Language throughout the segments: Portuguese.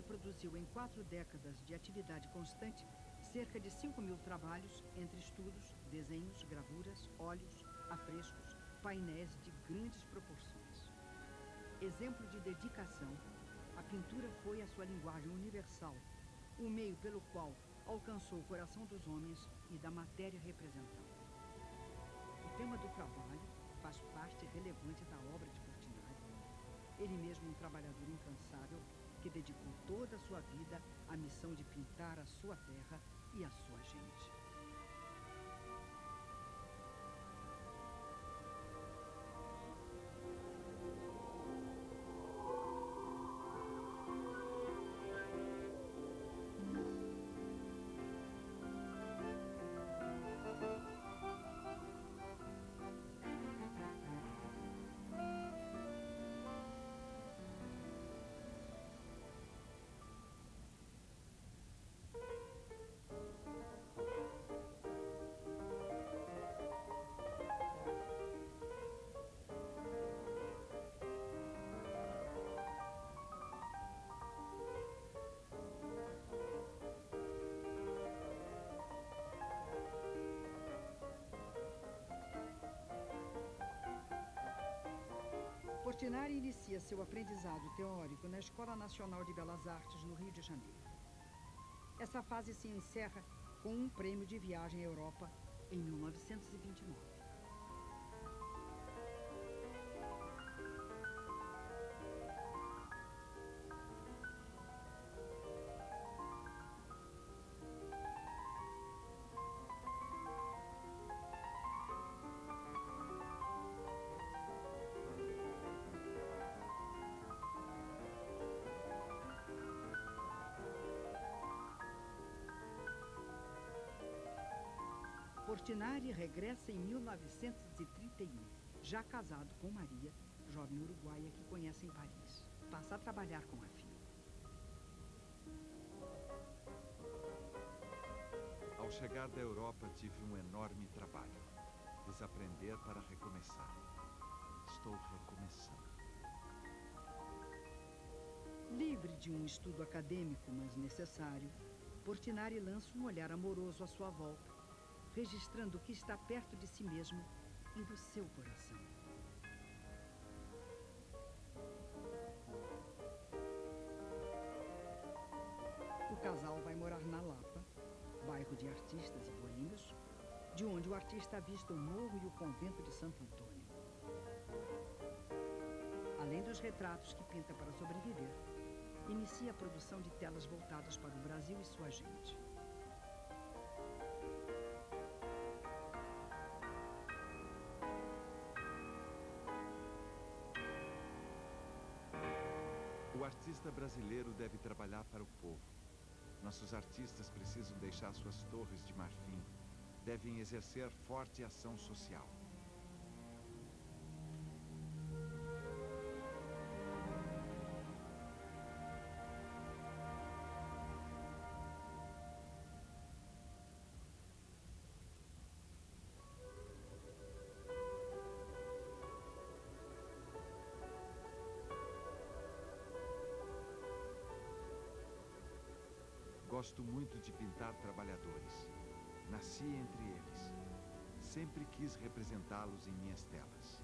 produziu em 4 décadas de atividade constante cerca de 5.000 trabalhos entre estudos, desenhos, gravuras, óleos, afrescos, painéis de grandes proporções. Exemplo de dedicação, a pintura foi a sua linguagem universal, o meio pelo qual alcançou o coração dos homens e da matéria representada. O tema do trabalho faz parte relevante da obra de Portinari. Ele mesmo um trabalhador incansável que dedicou toda a sua vida à missão de pintar a sua terra e a sua gente. Portinari inicia seu aprendizado teórico na Escola Nacional de Belas Artes, no Rio de Janeiro. Essa fase se encerra com um prêmio de viagem à Europa em 1929. Portinari regressa em 1931, já casado com Maria, jovem uruguaia que conhece em Paris. Passa a trabalhar com a filha. Ao chegar da Europa, tive um enorme trabalho. Desaprender para recomeçar. Estou recomeçando. Livre de um estudo acadêmico, mas necessário, Portinari lança um olhar amoroso à sua volta, registrando o que está perto de si mesmo e do seu coração. O casal vai morar na Lapa, bairro de artistas e boêmios, de onde o artista avista o morro e o convento de Santo Antônio. Além dos retratos que pinta para sobreviver, inicia a produção de telas voltadas para o Brasil e sua gente. O artista brasileiro deve trabalhar para o povo. Nossos artistas precisam deixar suas torres de marfim. Devem exercer forte ação social. Gosto muito de pintar trabalhadores. Nasci entre eles. Sempre quis representá-los em minhas telas.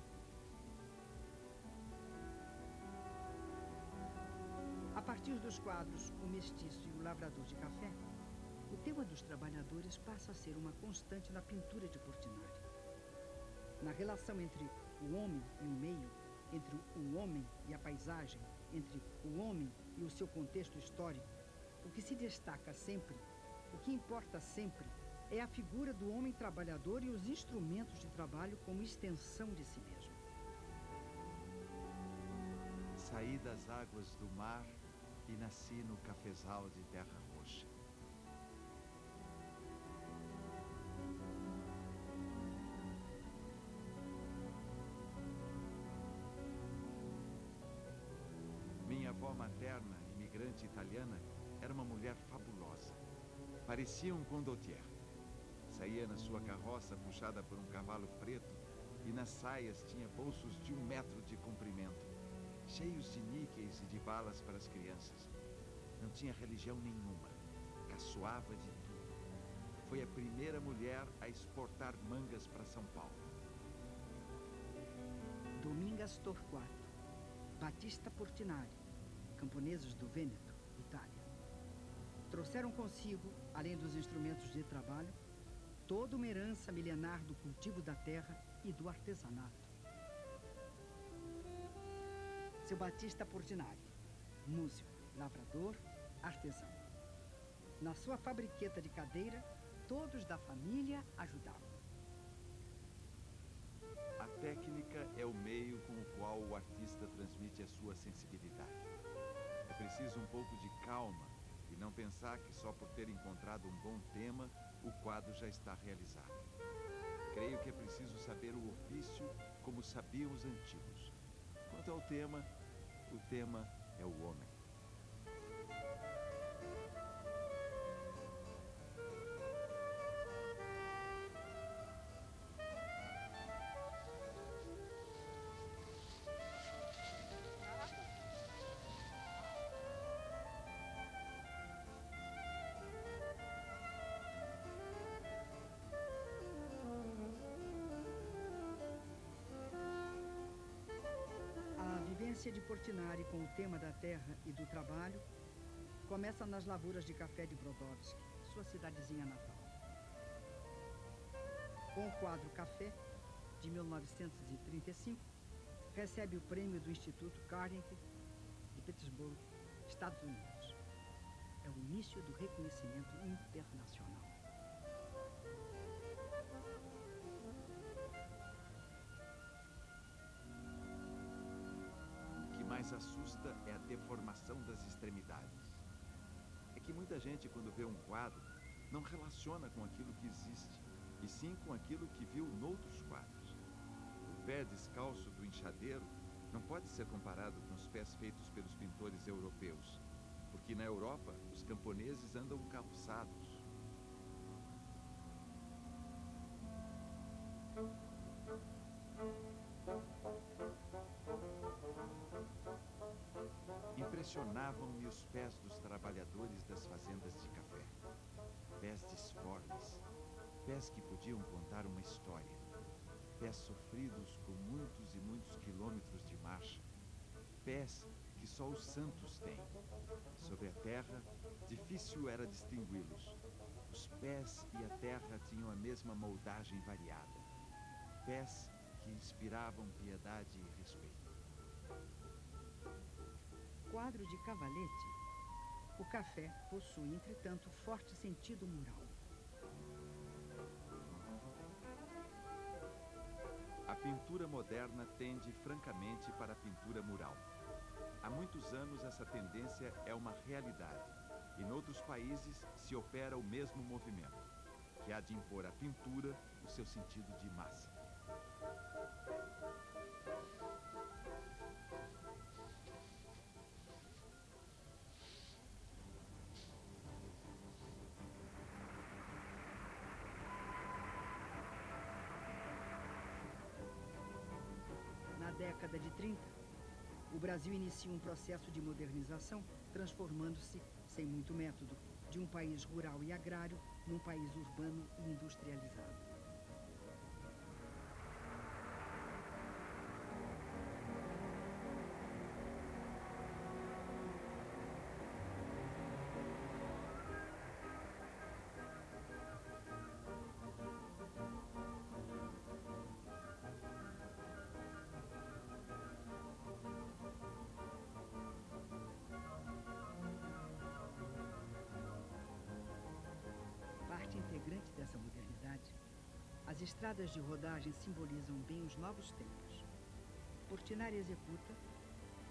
A partir dos quadros O Mestiço e o Lavrador de Café, o tema dos trabalhadores passa a ser uma constante na pintura de Portinari. Na relação entre o homem e o meio, entre o homem e a paisagem, entre o homem e o seu contexto histórico, o que se destaca sempre, o que importa sempre, é a figura do homem trabalhador e os instrumentos de trabalho como extensão de si mesmo. Saí das águas do mar e nasci no cafezal de terra roxa. Minha avó materna, imigrante italiana, era uma mulher fabulosa. Parecia um condottiere. Saía na sua carroça puxada por um cavalo preto e nas saias tinha bolsos de 1 metro de comprimento, cheios de níqueis e de balas para as crianças. Não tinha religião nenhuma. Caçoava de tudo. Foi a primeira mulher a exportar mangas para São Paulo. Domingas Torquato, Battista Portinari, camponeses do Vêneto, Itália. Trouxeram consigo, além dos instrumentos de trabalho, toda uma herança milenar do cultivo da terra e do artesanato. Seu Battista Portinari, músico, lavrador, artesão. Na sua fabriqueta de cadeira, todos da família ajudavam. A técnica é o meio com o qual o artista transmite a sua sensibilidade. É preciso um pouco de calma e não pensar que só por ter encontrado um bom tema, o quadro já está realizado. Creio que é preciso saber o ofício como sabiam os antigos. Quanto ao tema, o tema é o homem. A vivência de Portinari com o tema da terra e do trabalho começa nas lavouras de café de Brodowski, sua cidadezinha natal. Com o quadro Café, de 1935, recebe o prêmio do Instituto Carnegie de Petersburgo, Estados Unidos. É o início do reconhecimento internacional. O que mais assusta é a deformação das extremidades. É que muita gente, quando vê um quadro, não relaciona com aquilo que existe, e sim com aquilo que viu noutros quadros. O pé descalço do enxadeiro não pode ser comparado com os pés feitos pelos pintores europeus, porque na Europa os camponeses andam calçados. Impressionavam-me os pés dos trabalhadores das fazendas de café. Pés disformes, pés que podiam contar uma história. Pés sofridos com muitos e muitos quilômetros de marcha. Pés que só os santos têm. Sobre a terra, difícil era distingui-los. Os pés e a terra tinham a mesma moldagem variada. Pés que inspiravam piedade e respeito. Quadro de Cavalete, o café possui, entretanto, forte sentido moral. A pintura moderna tende francamente para a pintura mural. Há muitos anos essa tendência é uma realidade, e noutros países se opera o mesmo movimento, que há de impor à pintura o seu sentido de massa. Na década de 30, o Brasil inicia um processo de modernização, transformando-se, sem muito método, de um país rural e agrário num país urbano e industrializado. Parte integrante dessa modernidade, as estradas de rodagem simbolizam bem os novos tempos. Portinari executa,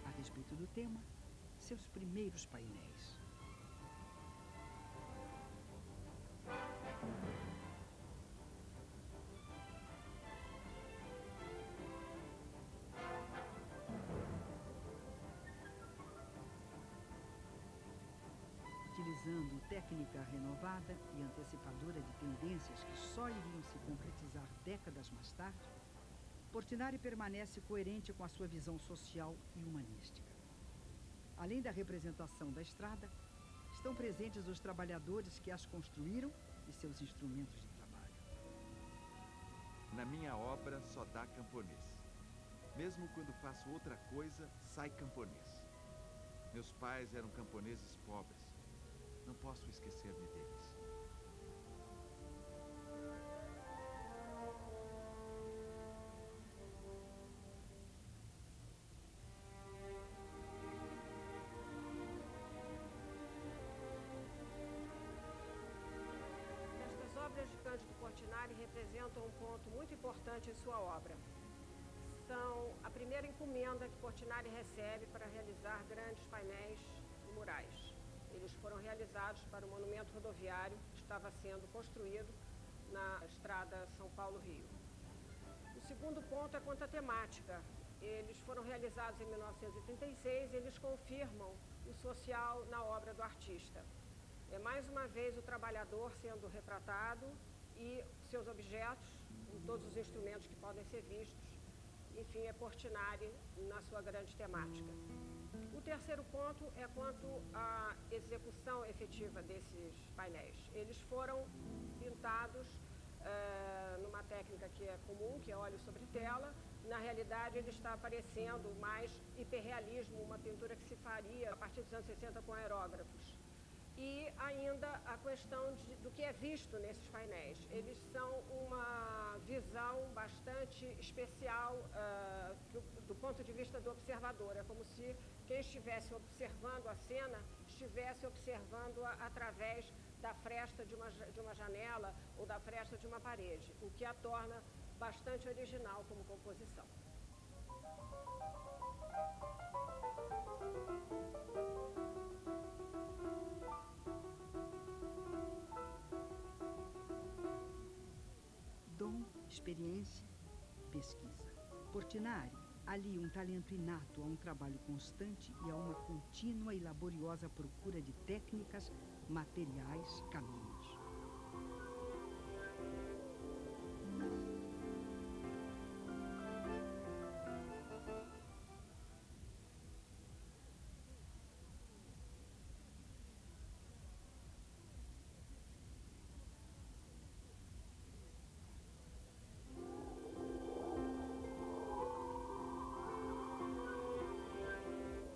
a respeito do tema, seus primeiros painéis. Utilizando técnica renovada e antecipadora de tendências que só iriam se concretizar décadas mais tarde, Portinari permanece coerente com a sua visão social e humanística. Além da representação da estrada, estão presentes os trabalhadores que as construíram e seus instrumentos de trabalho. Na minha obra só dá camponês. Mesmo quando faço outra coisa, sai camponês. Meus pais eram camponeses pobres. Não posso esquecer-me deles. Estas obras de Cândido Portinari representam um ponto muito importante em sua obra. São a primeira encomenda que Portinari recebe para realizar grandes painéis e murais. Eles foram realizados para o monumento rodoviário que estava sendo construído na estrada São Paulo-Rio. O segundo ponto é quanto à temática. Eles foram realizados em 1936 e eles confirmam o social na obra do artista. É mais uma vez o trabalhador sendo retratado e seus objetos, com todos os instrumentos que podem ser vistos. Enfim, é Portinari na sua grande temática. O terceiro ponto é quanto à execução efetiva desses painéis. Eles foram pintados numa técnica que é comum, que é óleo sobre tela. Na realidade, ele está aparecendo mais hiperrealismo, uma pintura que se faria a partir dos anos 60 com aerógrafos. E ainda a questão do que é visto nesses painéis. Eles são uma visão bastante especial do ponto de vista do observador. É como se quem estivesse observando a cena estivesse observando-a através da fresta de uma janela ou da fresta de uma parede, o que a torna bastante original como composição. Dom, experiência, pesquisa. Portinari alia um talento inato a um trabalho constante e a uma contínua e laboriosa procura de técnicas, materiais, caminhos.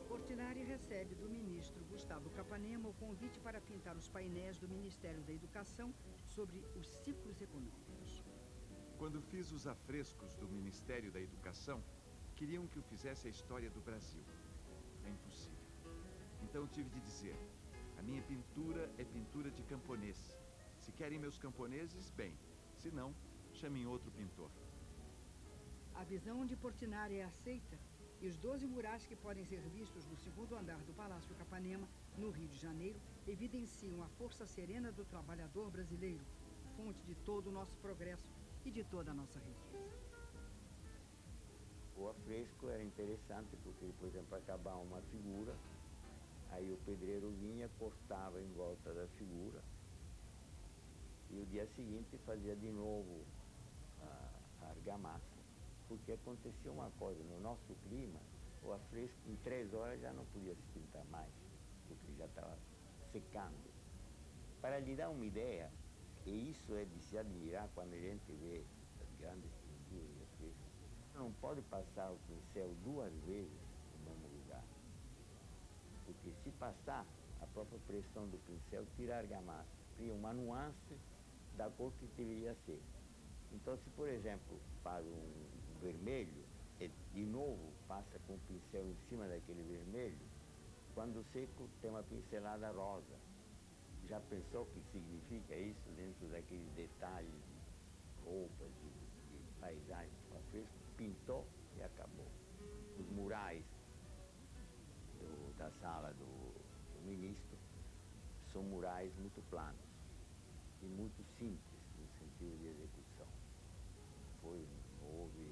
Portinari recebe do ministro Gustavo Capanema o convite para pintar os painéis do Ministério da Educação sobre os ciclos econômicos. Quando fiz os afrescos do Ministério da Educação, queriam que eu fizesse a história do Brasil. É impossível. Então tive de dizer, a minha pintura é pintura de camponês. Se querem meus camponeses, bem. Se não, chamem outro pintor. A visão de Portinari é aceita e os 12 murais que podem ser vistos no segundo andar do Palácio Capanema, no Rio de Janeiro, evidenciam a força serena do trabalhador brasileiro, fonte de todo o nosso progresso e de toda a nossa riqueza. O afresco era interessante porque, por exemplo, acabava uma figura, aí o pedreiro vinha, cortava em volta da figura e o dia seguinte fazia de novo a argamassa. Porque acontecia uma coisa, no nosso clima, o afresco em 3 horas já não podia se pintar mais, porque já estava secando. Para lhe dar uma ideia, e isso é de se admirar quando a gente vê as grandes pinturas de afresco, não pode passar o pincel 2 vezes no mesmo lugar. Porque se passar, a própria pressão do pincel tira a argamassa, cria uma nuance da cor que deveria ser. Então, se, por exemplo, faz um vermelho, e de novo passa com o pincel em cima daquele vermelho, quando seco tem uma pincelada rosa. Já pensou o que significa isso dentro daqueles detalhes de roupas, de paisagens com afresco? Pintou e acabou. Os murais da sala do ministro são murais muito planos e muito simples no sentido de execução. Houve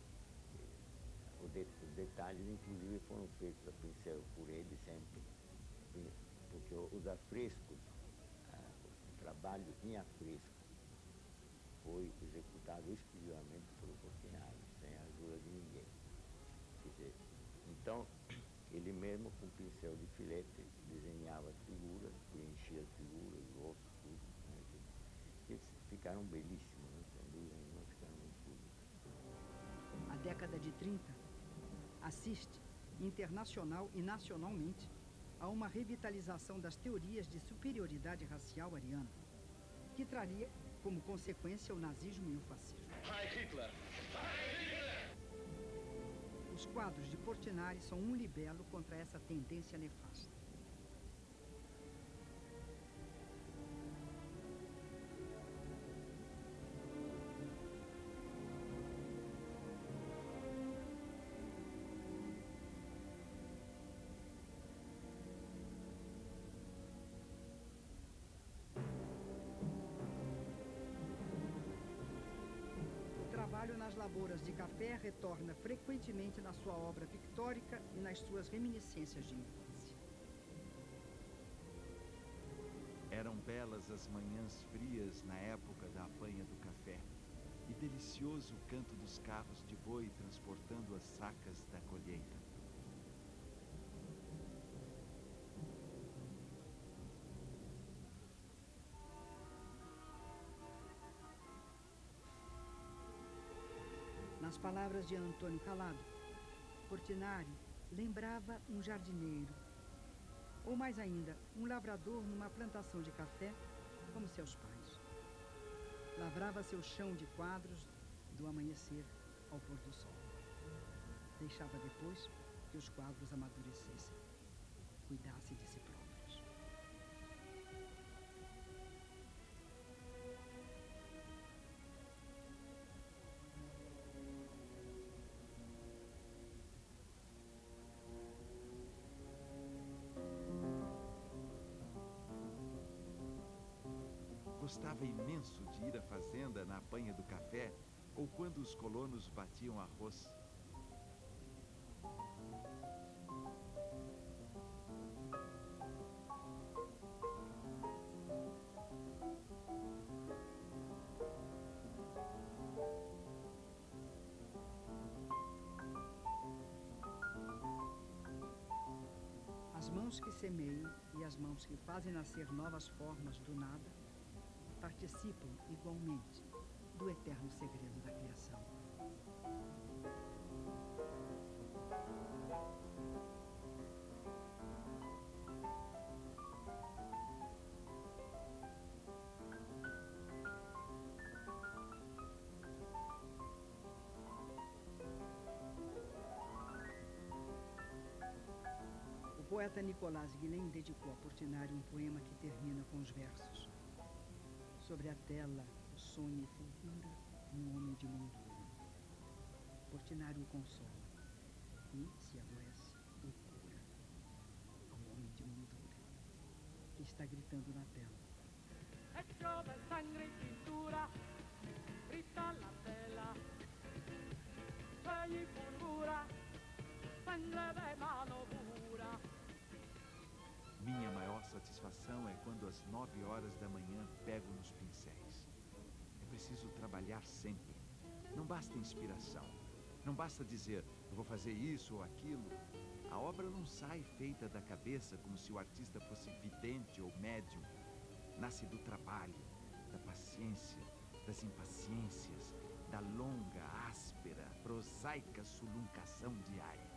os detalhes, inclusive, foram feitos a pincel por ele sempre, porque os afrescos, o trabalho em afresco, foi executado exclusivamente pelo Portinari, sem a ajuda de ninguém. Quer dizer, então, Ele mesmo, com pincel de filete, desenhava as figuras, preenchia as figuras, os ossos, tudo. Né? Eles ficaram belíssimos, né? Sem dúvida nenhuma, ficaram muito bonitos. A década de 30 assiste, internacional e nacionalmente, a uma revitalização das teorias de superioridade racial ariana, que traria como consequência o nazismo e o fascismo. Heil Hitler! Heil Hitler! Os quadros de Portinari são um libelo contra essa tendência nefasta. O trabalho nas lavouras de café retorna frequentemente na sua obra pictórica e nas suas reminiscências de infância. Eram belas as manhãs frias na época da apanha do café e delicioso o canto dos carros de boi transportando as sacas da colheita. Nas palavras de Antônio Calado, Portinari lembrava um jardineiro, ou mais ainda, um lavrador numa plantação de café, como seus pais. Lavrava seu chão de quadros do amanhecer ao pôr do sol. Deixava depois que os quadros amadurecessem, cuidasse de si próprios. Gostava imenso de ir à fazenda na apanha do café ou quando os colonos batiam arroz. As mãos que semeiam e as mãos que fazem nascer novas formas do nada participam igualmente do eterno segredo da criação. O poeta Nicolás Guilhem dedicou a Portinari um poema que termina com os versos: sobre a tela, o sonho fulgura um homem de mão dura. Portinari o consola e, se adoece, o cura. O homem de mão dura, que está gritando na tela. E piove sangue e pintura, grita la tela, svegli fulgura, sangue de mano pura. Minha maior satisfação é quando às 9 horas da manhã pego nos pincéis. É preciso trabalhar sempre. Não basta inspiração. Não basta dizer, eu vou fazer isso ou aquilo. A obra não sai feita da cabeça como se o artista fosse vidente ou médium. Nasce do trabalho, da paciência, das impaciências, da longa, áspera, prosaica suluncação diária.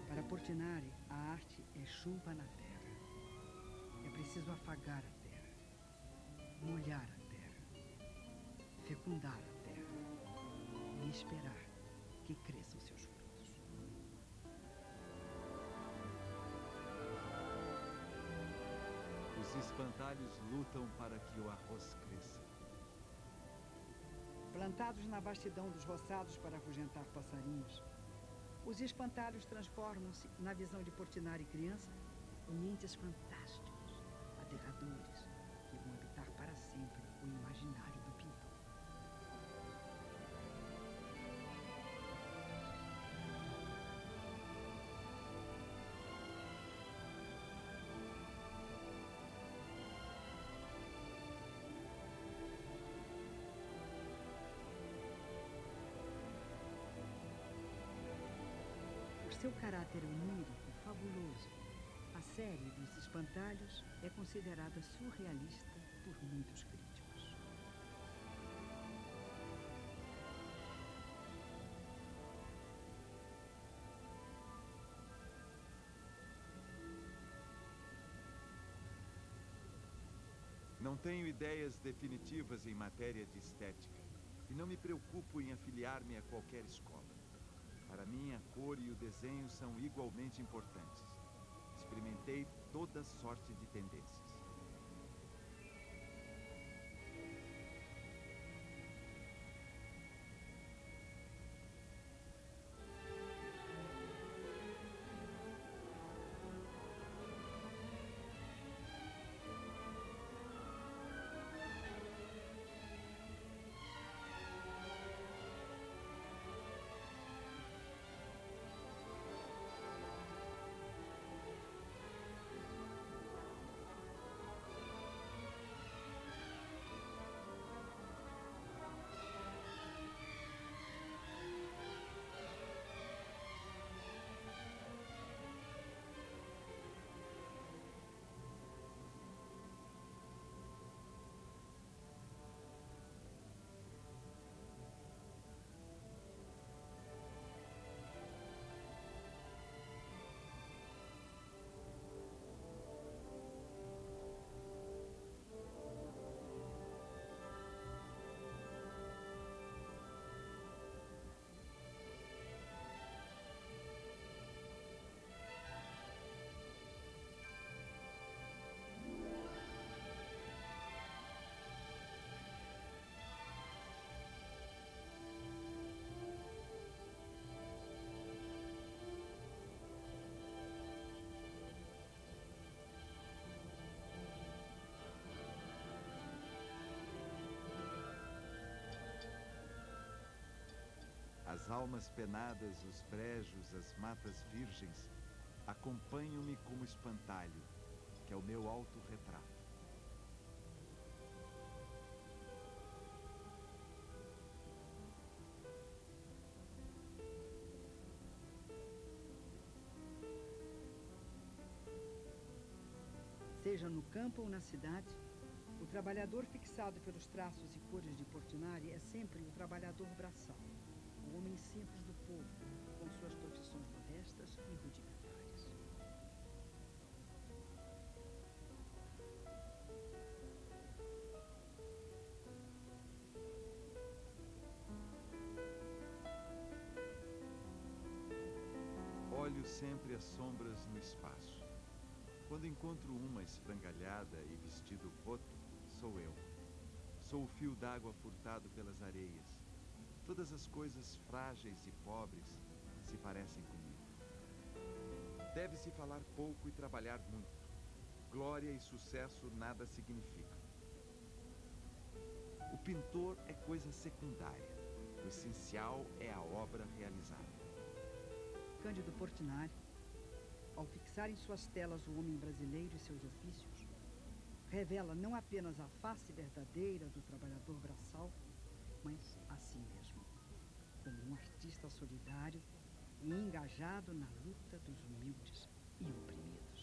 Para Portinari, a arte é chuva na terra. É preciso afagar a terra, molhar a terra, fecundar a terra e esperar que cresçam seus frutos. Os espantalhos lutam para que o arroz cresça. Plantados na vastidão dos roçados para afugentar passarinhos, os espantalhos transformam-se, na visão de Portinari criança, em entes fantásticos, aterradores, que vão habitar para sempre o imaginário do pintor. seu caráter onírico e fabuloso, a série dos Espantalhos é considerada surrealista por muitos críticos. Não tenho ideias definitivas em matéria de estética e não me preocupo em afiliar-me a qualquer escola. Para mim, a cor e o desenho são igualmente importantes. Experimentei toda sorte de tendências. As almas penadas, os brejos, as matas virgens, acompanham-me como espantalho, que é o meu autorretrato. Seja no campo ou na cidade, o trabalhador fixado pelos traços e cores de Portinari é sempre o trabalhador braçal, o homem simples do povo, com suas profissões modestas e rudimentares. Olho sempre as sombras no espaço. Quando encontro uma esfrangalhada e vestido roto, sou eu. Sou o fio d'água furtado pelas areias. Todas as coisas frágeis e pobres se parecem comigo. Deve-se falar pouco e trabalhar muito. Glória e sucesso nada significam. O pintor é coisa secundária. O essencial é a obra realizada. Cândido Portinari, ao fixar em suas telas o homem brasileiro e seus ofícios, revela não apenas a face verdadeira do trabalhador braçal, mas a si mesmo, como um artista solidário e engajado na luta dos humildes e oprimidos.